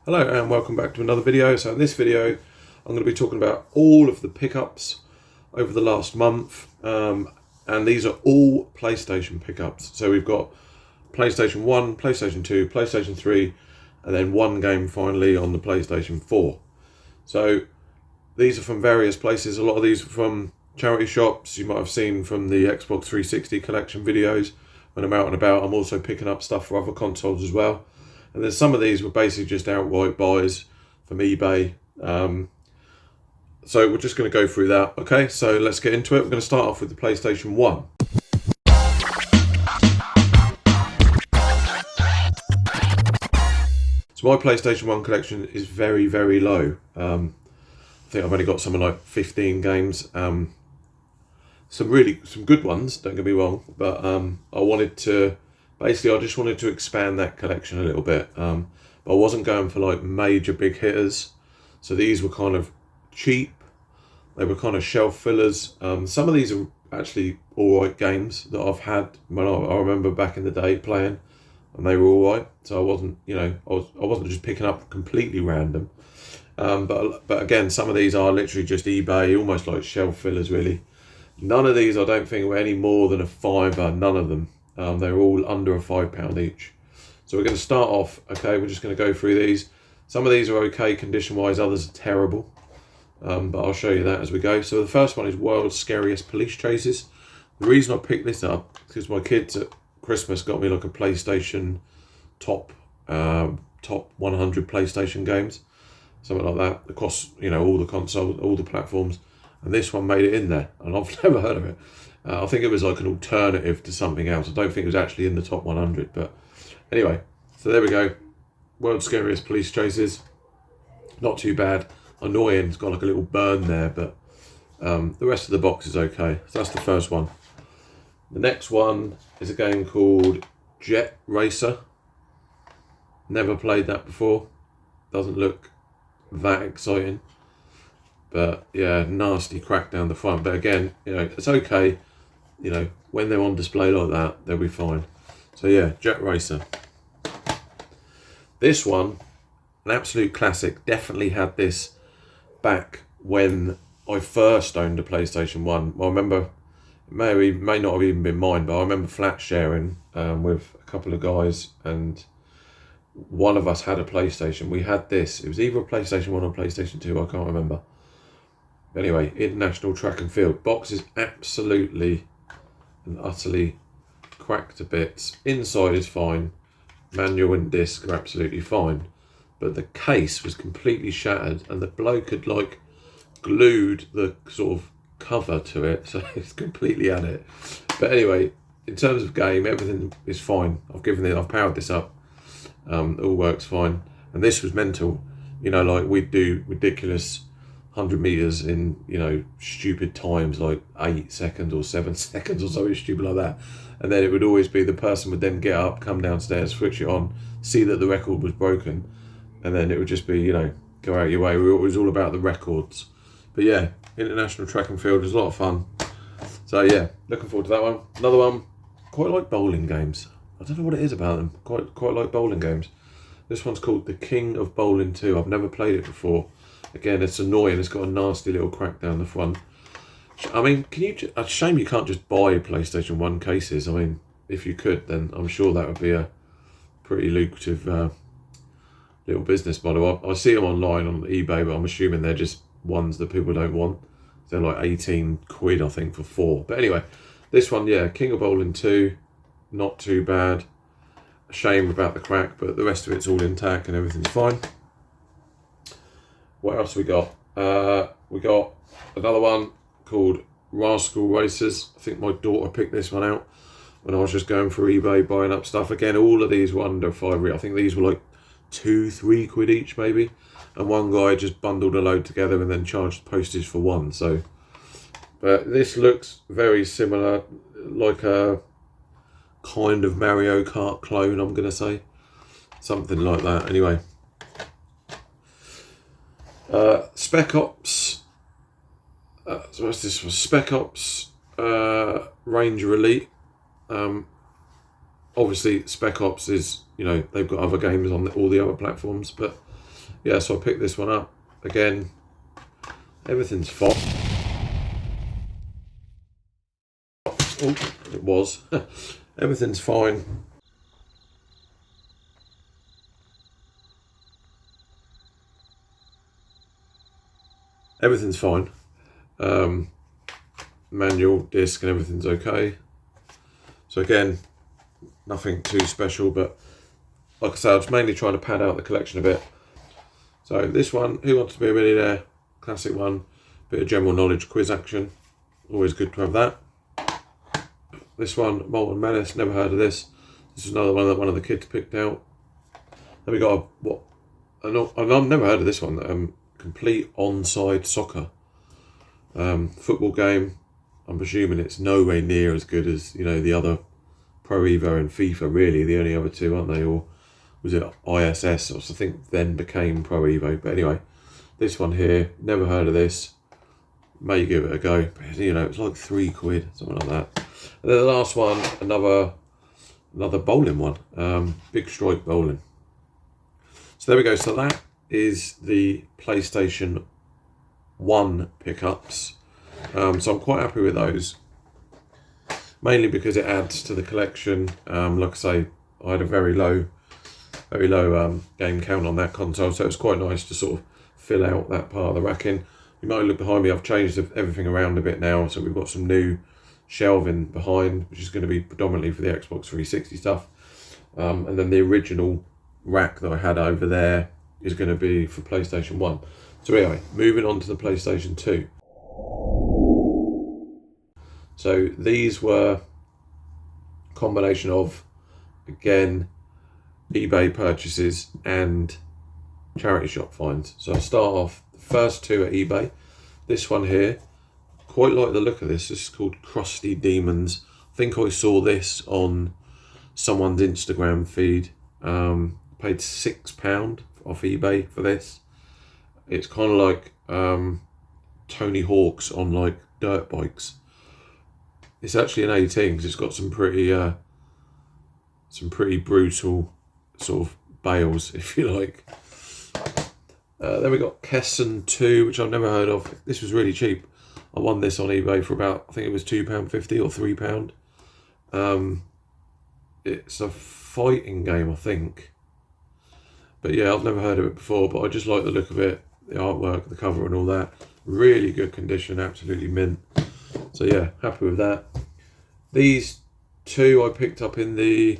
Hello and welcome back to another video. So in this video I'm going to be talking about all of the pickups over the last month, and these are all PlayStation pickups. So we've got PlayStation 1, PlayStation 2, PlayStation 3 and then one game finally on the PlayStation 4. So these are from various places. A lot of these are from charity shops. You might have seen from the Xbox 360 collection videos when I'm out and about. I'm also picking up stuff for other consoles as well. And then some of these were basically just outright buys from eBay. So we're just going to go through that. Okay, so let's get into it. We're going to start off with the PlayStation 1. So my PlayStation 1 collection is very, very low. I think I've only got something like 15 games. Some good ones, don't get me wrong. But I just wanted to expand that collection a little bit. But I wasn't going for like major big hitters. So these were kind of cheap. They were kind of shelf fillers. Some of these are actually all right games that I've had when I remember back in the day playing, and they were all right. So I wasn't, I wasn't just picking up completely random. But again, some of these are literally just eBay, almost like shelf fillers, really. None of these I don't think were any more than a £5. None of them. They were all under a £5 each. So we're going to start off. Okay, we're just going to go through these. Some of these are okay condition-wise, others are terrible. But I'll show you that as we go. So the first one is World's Scariest Police Chases. The reason I picked this up is because my kids at Christmas got me like a PlayStation top 100 PlayStation games, something like that, across all the consoles, all the platforms, and this one made it in there, and I've never heard of it. I think it was like an alternative to something else. I don't think it was actually in the top 100, but anyway, so there we go. World's Scariest Police Chases. Not too bad. Annoying, it's got like a little burn there, but the rest of the box is okay. So that's the first one. The next one is a game called Jet Racer. Never played that before. Doesn't look that exciting, but yeah, nasty crack down the front. But again, it's okay. When they're on display like that, they'll be fine. So yeah, Jet Racer. This one, an absolute classic. Definitely had this back when I first owned a PlayStation 1. I remember, it may not have even been mine, but I remember flat sharing with a couple of guys, and one of us had a PlayStation. We had this. It was either a PlayStation 1 or PlayStation 2, I can't remember. Anyway, International Track and Field. Box is absolutely and utterly cracked to bits. Inside is fine. Manual and disc are absolutely fine. But the case was completely shattered, and the bloke had like glued the sort of cover to it, so it's completely at it. But anyway, in terms of game, everything is fine. I've powered this up. It all works fine. And this was mental. Like we'd do ridiculous 100 meters in, stupid times, like 8 seconds or 7 seconds or something stupid like that. And then it would always be the person would then get up, come downstairs, switch it on, see that the record was broken, and then it would just be, go out your way. It was all about the records. But yeah, International Track and Field was a lot of fun. So yeah, looking forward to that one. Another one, quite like bowling games. I don't know what it is about them. Quite like bowling games. This one's called The King of Bowling 2. I've never played it before. Again, it's annoying. It's got a nasty little crack down the front. I mean, it's a shame you can't just buy PlayStation 1 cases. I mean, if you could, then I'm sure that would be a pretty lucrative little business model. I see them online on eBay, but I'm assuming they're just ones that people don't want. They're like 18 quid, I think, for 4. But anyway, this one, yeah, King of Bowling 2, not too bad. A shame about the crack, but the rest of it's all intact and everything's fine. What else we got? We got another one called Rascal Racers. I think my daughter picked this one out when I was just going through eBay buying up stuff. Again, all of these were under £5. I think these were like 2-3 quid each maybe, and one guy just bundled a load together and then charged postage for one. So, but this looks very similar, like a kind of Mario Kart clone, I'm gonna say, something like that. Anyway, Spec Ops. So what's this for? Spec Ops Ranger Elite. Obviously Spec Ops is, they've got other games on all the other platforms, but yeah, so I picked this one up. Again, everything's fine. Oh, it was. Everything's fine. Everything's fine. Manual, disc, and everything's okay. So again, nothing too special, but like I said, I was mainly trying to pad out the collection a bit. So this one, Who Wants to Be a Millionaire? Classic one. Bit of general knowledge quiz action. Always good to have that. This one, Molten Menace, never heard of this. This is another one that one of the kids picked out. Then we got I've never heard of this one. Complete onside soccer. Football game. I'm presuming it's nowhere near as good as, the other Pro Evo and FIFA, really. The only other two, aren't they? Or was it ISS, or I think then became Pro Evo. But anyway, this one here, never heard of this. May give it a go. But, it's like £3, something like that. And then the last one, another bowling one. Big Strike Bowling. So there we go. So that is the PlayStation 1 pickups. So I'm quite happy with those. Mainly because it adds to the collection. Like I say, I had a very low game count on that console, so it's quite nice to sort of fill out that part of the racking. You might look behind me, I've changed everything around a bit now, so we've got some new shelving behind, which is going to be predominantly for the Xbox 360 stuff. And then the original rack that I had over there is going to be for PlayStation 1. So anyway, moving on to the PlayStation 2. So these were a combination of, again, eBay purchases and charity shop finds. So I'll start off, the first two at eBay. This one here, quite like the look of this. This is called Crusty Demons. I think I saw this on someone's Instagram feed. Paid £6 off eBay for this. It's kind of like Tony Hawk's on like dirt bikes. It's actually an 18 because it's got some pretty brutal sort of bales, if you like. Then we got Kesson 2, which I've never heard of. This was really cheap. I won this on eBay for about, I think it was £2.50 or £3. It's a fighting game, I think. But yeah, I've never heard of it before, but I just like the look of it, the artwork, the cover and all that. Really good condition, absolutely mint. So yeah, happy with that. These two I picked up in the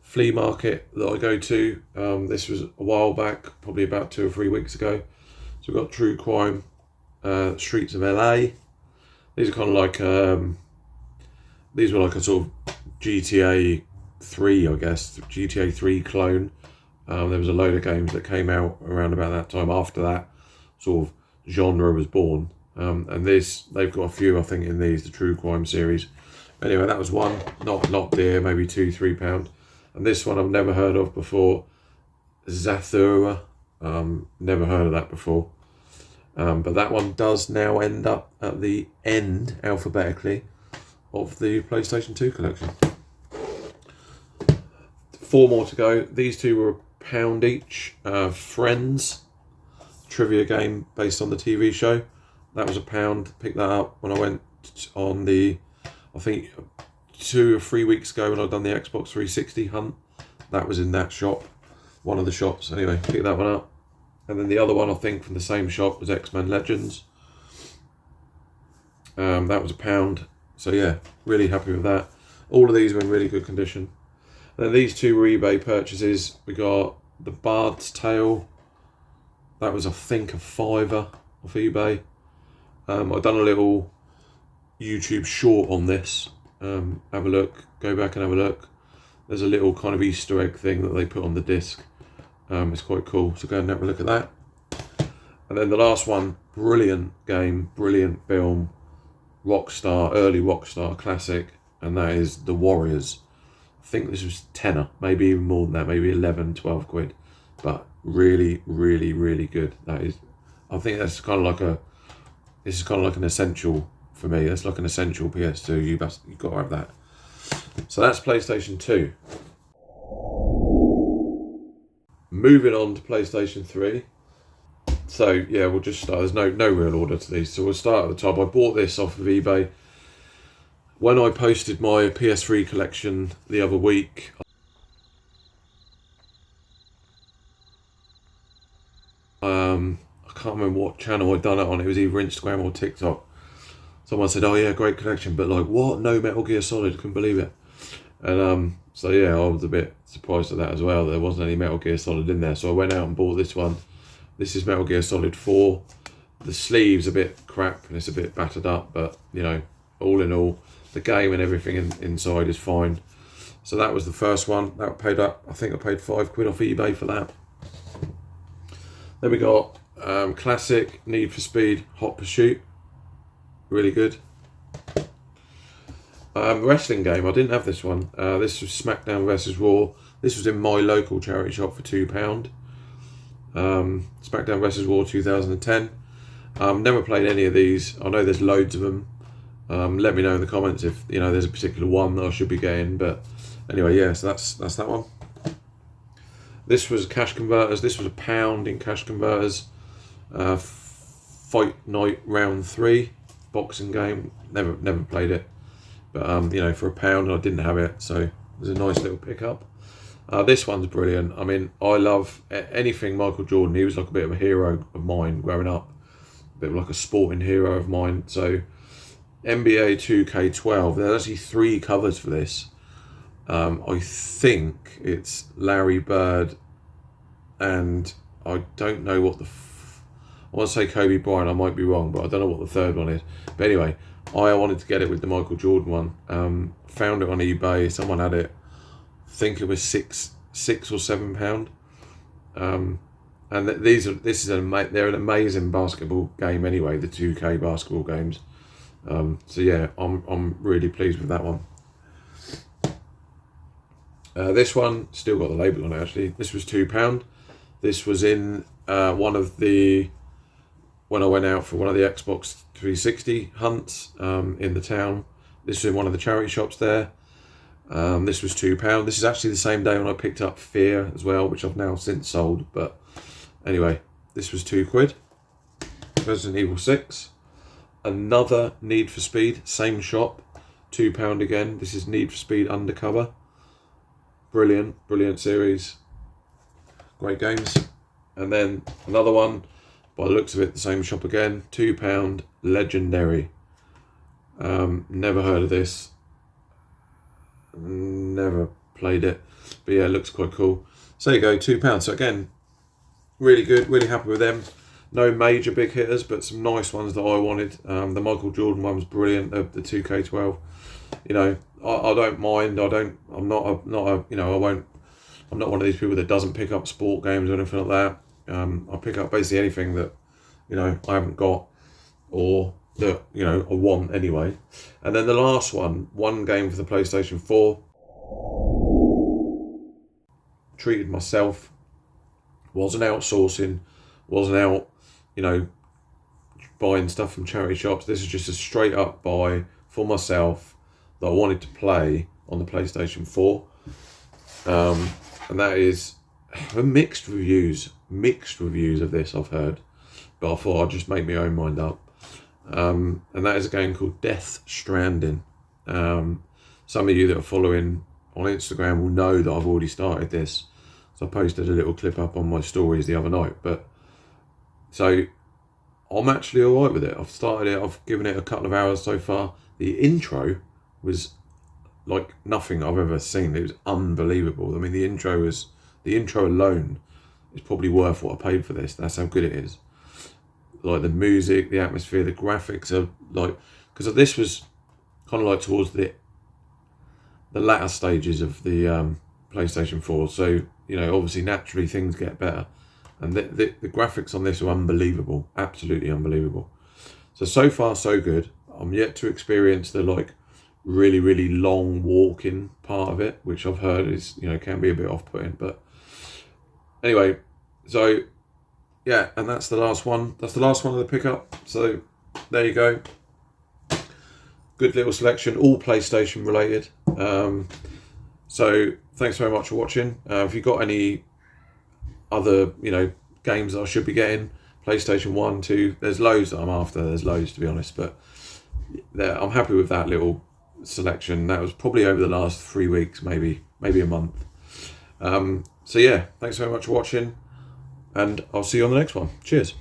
flea market that I go to. This was a while back, probably about 2 or 3 weeks ago. So we've got True Crime, Streets of LA. These are kind of like, these were like a sort of GTA 3, I guess, GTA 3 clone. There was a load of games that came out around about that time. After that sort of genre was born. And they've got a few, I think, in these, the True Crime series. Anyway, that was one, not dear, maybe £2-3. And this one I've never heard of before, Zathura. Never heard of that before. But that one does now end up at the end, alphabetically, of the PlayStation 2 collection. 4 more to go. These two were £1 each. Friends, trivia game based on the TV show. That was £1. Picked that up when I went on the, I think 2 or 3 weeks ago when I'd done the Xbox 360 hunt. That was in that shop, one of the shops. Anyway, picked that one up. And then the other one, I think, from the same shop was X-Men Legends. That was £1. So yeah, really happy with that. All of these were in really good condition. And then these two were eBay purchases. We got the Bard's Tale. That was, I think, a £5 off eBay. I've done a little YouTube short on this. Have a look. Go back and have a look. There's a little kind of Easter egg thing that they put on the disc. It's quite cool. So go and have a look at that. And then the last one, brilliant game, brilliant film. Early Rockstar classic. And that is The Warriors. I think this was tenner, maybe even more than that, maybe 11, 12 quid. But really, really, really good. That is, I think that's kind of like this is kind of like an essential for me. That's like an essential PS2. You've got to have that. So that's PlayStation 2. Moving on to PlayStation 3. So yeah, we'll just start. There's no real order to these, so we'll start at the top. I bought this off of eBay when I posted my PS3 collection the other week. I can't remember what channel I'd done it on. It was either Instagram or TikTok. Someone said, "Oh yeah, great collection," but like, what? No Metal Gear Solid? Couldn't believe it. And so yeah, I was a bit surprised at that as well. There wasn't any Metal Gear Solid in there, so I went out and bought this one. This is Metal Gear Solid 4. The sleeve's a bit crap and it's a bit battered up, but you know, all in all, the game and everything inside is fine. So that was the first one. That paid up. I think I paid £5 off eBay for that. Then we got classic Need for Speed Hot Pursuit. Really good. Wrestling game. I didn't have this one. This was SmackDown vs Raw. This was in my local charity shop for £2. SmackDown vs Raw 2010. Never played any of these. I know there's loads of them. Let me know in the comments if you know there's a particular one that I should be getting. But anyway, yeah. So that's that one. This was cash converters. This was £1 in cash converters. Fight Night Round 3 boxing game. Never played it, but you know, for £1 I didn't have it, so it was a nice little pickup. This one's brilliant. I mean, I love anything Michael Jordan. He was like a bit of a hero of mine growing up, a bit of like a sporting hero of mine. So NBA 2K12. There's actually 3 covers for this. I think it's Larry Bird, and I don't know what I want to say Kobe Bryant. I might be wrong, but I don't know what the third one is. But anyway, I wanted to get it with the Michael Jordan one. Found it on eBay. Someone had it. I think it was £6 or £7. And they're an amazing basketball game anyway. The 2K basketball games. So yeah, I'm really pleased with that one. This one still got the label on it actually. This was £2. This was in when I went out for one of the Xbox 360 hunts in the town. This was in one of the charity shops there. This was £2. This is actually the same day when I picked up Fear as well, which I've now since sold. But anyway, this was £2. Resident Evil 6. Another Need for Speed, same shop, £2 again. This is Need for Speed Undercover. Brilliant series. Great games. And then another one, by the looks of it, the same shop again, £2, Legendary. Never heard of this. Never played it. But yeah, it looks quite cool. So there you go, £2. So again, really good, really happy with them. No major big hitters, but some nice ones that I wanted. The Michael Jordan one was brilliant, the 2K12. You know, I don't mind. I'm not one of these people that doesn't pick up sport games or anything like that. I pick up basically anything that, you know, I haven't got or that, you know, I want anyway. And then the last one game for the PlayStation 4. Treated myself. Wasn't outsourcing. Wasn't out, you know, buying stuff from charity shops. This is just a straight up buy for myself that I wanted to play on the PlayStation 4. And that is mixed reviews of this I've heard, but I thought I'd just make my own mind up. And that is a game called Death Stranding. Some of you that are following on Instagram will know that I've already started this. So I posted a little clip up on my stories the other night. But so I'm actually all right with it. I've started it. I've given it a couple of hours so far. The intro was like nothing I've ever seen. It was unbelievable. I mean, the intro alone is probably worth what I paid for this. That's how good it is. Like the music, the atmosphere, the graphics are like, because this was kind of like towards the latter stages of the PlayStation 4. So, you know, obviously naturally things get better. And the graphics on this are unbelievable. Absolutely unbelievable. So far so good. I'm yet to experience the like really, really long walking part of it, which I've heard is, you know, can be a bit off-putting. But anyway, so yeah, and that's the last one. That's the last one of the pickup. So there you go. Good little selection, all PlayStation related. So thanks very much for watching. If you've got any other, you know, games that I should be getting, PlayStation 1, 2. There's loads that I'm after. There's loads, to be honest. But I'm happy with that little selection. That was probably over the last 3 weeks, maybe a month. So yeah, thanks very much for watching, and I'll see you on the next one. Cheers.